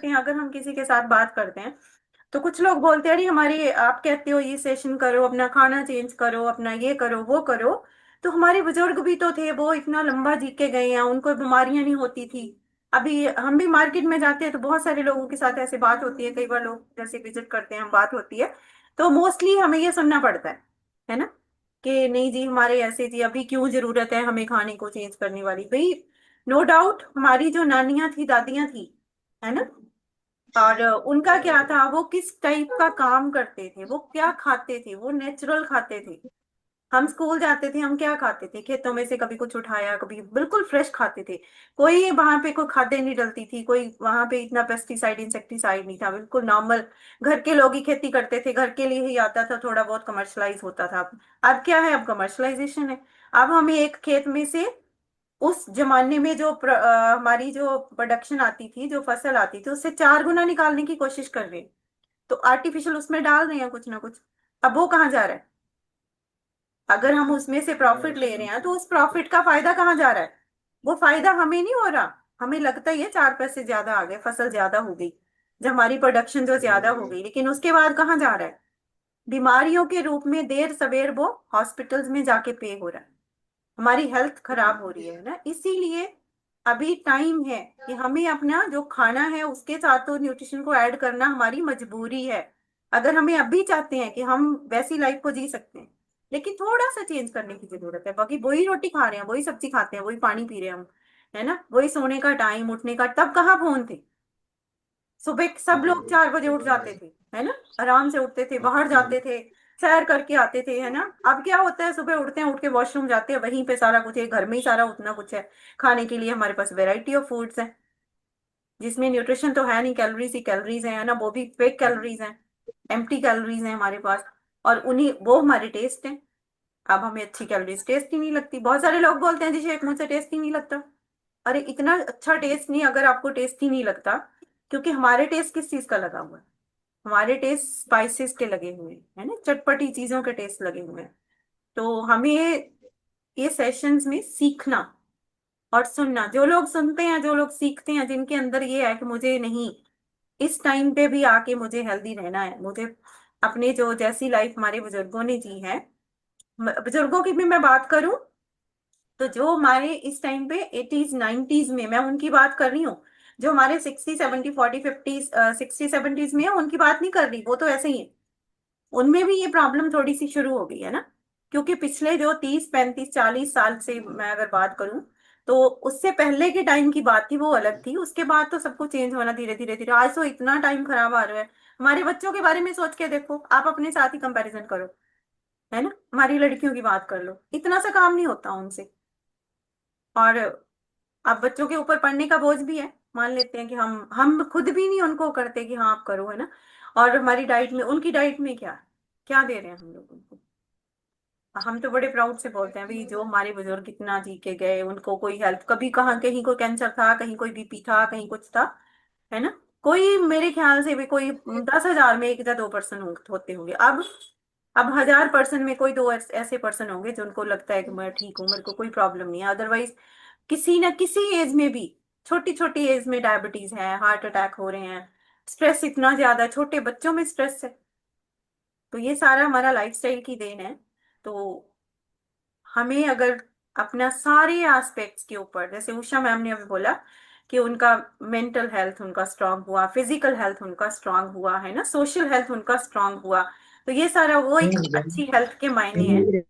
हैं, अगर हम किसी के साथ बात करते हैं तो कुछ लोग बोलते हैं अरे हमारी, आप कहते हो ये सेशन करो, अपना खाना चेंज करो, अपना ये करो वो करो, तो हमारे बुजुर्ग भी तो थे, वो इतना लंबा जी के गए हैं, उनको बीमारियां नहीं होती थी। अभी हम भी मार्केट में जाते हैं तो बहुत सारे लोगों के साथ ऐसे बात होती है, कई बार लोग जैसे विजिट करते हैं, बात होती है, तो मोस्टली हमें ये सुनना पड़ता है ना, कि नहीं जी हमारे ऐसे जी, अभी क्यों जरूरत है हमें खाने को चेंज करने वाली भाई। नो डाउट हमारी जो नानियां थी, दादियां थी, है ना, और उनका क्या था, वो किस टाइप का काम करते थे, वो क्या खाते थे, वो नेचुरल खाते थे। हम स्कूल जाते थे, हम क्या खाते थे, खेतों में से कभी कुछ उठाया, कभी बिल्कुल फ्रेश खाते थे। कोई वहां पे कोई खाद्य नहीं डलती थी, कोई वहां पे इतना पेस्टिसाइड इंसेक्टिसाइड नहीं था, बिल्कुल नॉर्मल। घर के लोग ही खेती करते थे, घर के लिए ही आता था, थोड़ा बहुत कमर्शलाइज होता था। अब क्या है, अब कमर्शलाइजेशन है। अब हमें एक खेत में से, उस जमाने में जो हमारी जो प्रोडक्शन आती थी, जो फसल आती थी, उससे 4 गुना निकालने की कोशिश कर रहे हैं। तो आर्टिफिशियल उसमें डाल रहे हैं कुछ ना कुछ। अब वो कहाँ जा रहा है? अगर हम उसमें से प्रॉफिट ले रहे हैं तो उस प्रॉफिट का फायदा कहाँ जा रहा है? वो फायदा हमें नहीं हो रहा। हमें लगता ही है 4 पैसे ज्यादा आ गए, फसल ज्यादा हो गई, जब हमारी प्रोडक्शन जो ज्यादा हो गई, लेकिन उसके बाद कहाँ जा रहा है? बीमारियों के रूप में देर सवेर वो हॉस्पिटल्स में जाके पे हो रहा है। हमारी हेल्थ खराब हो रही है ना, इसीलिए अभी टाइम है कि हमें अपना जो खाना है उसके साथ तो न्यूट्रिशन को ऐड करना हमारी मजबूरी है। अगर हमें अभी चाहते हैं कि हम वैसी लाइफ को जी सकते हैं, लेकिन थोड़ा सा चेंज करने की जरूरत है। बाकी वही रोटी खा रहे हैं, वही सब्जी खाते हैं, वही पानी पी रहे हैं हम, है ना, वही सोने का टाइम, उठने का, तब कहाँ फोन थे? सुबह सब लोग 4 बजे उठ जाते थे, है ना, आराम से उठते थे, बाहर जाते थे, सैर करके आते थे, है ना। अब क्या होता है, सुबह उठते हैं, उठ के वॉशरूम जाते हैं, वहीं पे सारा कुछ है, घर में ही सारा उतना कुछ है। खाने के लिए हमारे पास वेराइटी ऑफ फूड्स है, जिसमें न्यूट्रिशन तो है नहीं, कैलोरीज ही कैलोरीज है ना, वो भी फेक कैलोरीज हैं, एम्प्टी कैलोरीज हैं हमारे पास। और उन्हीं वो हमारे टेस्ट हैं। अब हमें अच्छी कैलोरीज टेस्ट ही नहीं लगती। बहुत सारे लोग बोलते हैं जी शेख मुझसे टेस्ट ही नहीं लगता। अरे इतना अच्छा टेस्ट नहीं, अगर आपको टेस्ट ही नहीं लगता, क्योंकि हमारे टेस्ट किस चीज का लगा हुआ है? हमारे टेस्ट स्पाइसेस के लगे हुए हैं, है ना, चटपटी चीजों के टेस्ट लगे हुए हैं। तो हमें ये सेशंस में सीखना और सुनना, जो लोग सुनते हैं, जो लोग सीखते हैं, जिनके अंदर ये है कि मुझे नहीं, इस टाइम पे भी आके मुझे हेल्दी रहना है, मुझे अपने जो जैसी लाइफ हमारे बुजुर्गों ने जी है, बुजुर्गों की भी मैं बात करूं तो जो हमारे इस टाइम पे 80s 90s में, मैं उनकी बात कर रही हूँ। जो हमारे 60 70 40 50 60 70s में है, उनकी बात नहीं कर रही, वो तो ऐसे ही है। उनमें भी ये प्रॉब्लम थोड़ी सी शुरू हो गई है ना, क्योंकि पिछले जो 30 35 40 साल से मैं अगर बात करूं, तो उससे पहले के टाइम की बात थी, वो अलग थी। उसके बाद तो सबको चेंज होना धीरे धीरे धीरे, आज तो इतना टाइम खराब आ रहा है। हमारे बच्चों के बारे में सोच के देखो, आप अपने साथ ही कंपैरिजन करो, है ना, हमारी लड़कियों की बात कर लो, इतना सा काम नहीं होता उनसे। और अब बच्चों के ऊपर पढ़ने का बोझ भी है, मान लेते हैं कि हम खुद भी नहीं उनको करते कि हाँ आप करो, है ना। और हमारी डाइट में, उनकी डाइट में क्या क्या दे रहे हैं हम लोग उनको? हम तो बड़े प्राउड से बोलते हैं भाई, जो हमारे बुजुर्ग इतना जी के गए, उनको कोई हेल्थ, कभी कहाँ कहीं कोई कैंसर था, कहीं कोई बीपी था, कहीं कुछ था, है ना। कोई मेरे ख्याल से भी कोई 10,000 में 1 या 2 पर्सन होते होंगे। अब 1,000 पर्सन में कोई दो ऐसे पर्सन होंगे जिनको लगता है कि मैं ठीक हूँ, मेरे को कोई प्रॉब्लम नहीं है। अदरवाइज किसी न किसी एज में भी, छोटी छोटी एज में डायबिटीज है, हार्ट अटैक हो रहे हैं, स्ट्रेस इतना ज्यादा है, छोटे बच्चों में स्ट्रेस है। तो ये सारा हमारा लाइफस्टाइल की देन है। तो हमें अगर अपना सारे एस्पेक्ट्स के ऊपर, जैसे उषा मैम ने अभी बोला कि उनका मेंटल हेल्थ उनका स्ट्रांग हुआ, फिजिकल हेल्थ उनका स्ट्रांग हुआ, है ना, सोशल हेल्थ उनका स्ट्रांग हुआ, तो ये सारा वो एक अच्छी हेल्थ के मायने हैं।